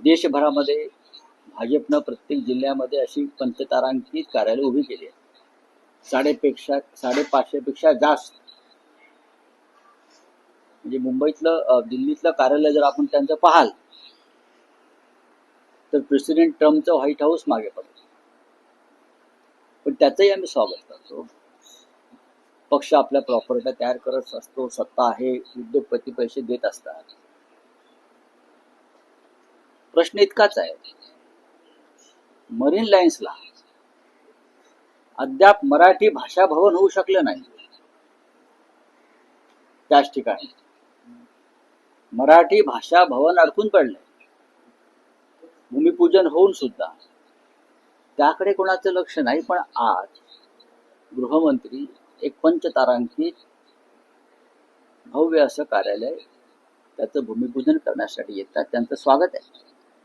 देशभरामध्ये भाजपनं प्रत्येक जिल्ह्यामध्ये अशी पंचतारांकित कार्यालय उभी केली आहे. 550पेक्षा जास्त. म्हणजे मुंबईतलं दिल्लीतलं कार्यालय जर आपण त्यांचं पाहाल तर प्रेसिडेंट ट्रम्पचं व्हाईट हाऊस मागे पडतं. पण त्याचंही आम्ही स्वागत करतो. पक्ष आपल्या प्रॉपर्ट्या तयार करत असतो, सत्ता आहे, उद्योगपती पैसे देत असतात. प्रश्न इतकाच आहे, मरीन लाईन्सला अद्याप मराठी भाषा भवन होऊ शकलं नाही. त्याच ठिकाणी मराठी भाषा भवन अडकून पडलंय. भूमिपूजन होऊन सुद्धा त्याकडे कोणाचं लक्ष नाही. पण आज गृहमंत्री एक पंचतारांकित भव्य असं कार्यालय त्याचं भूमिपूजन करण्यासाठी येतात. त्यांचं स्वागत आहे.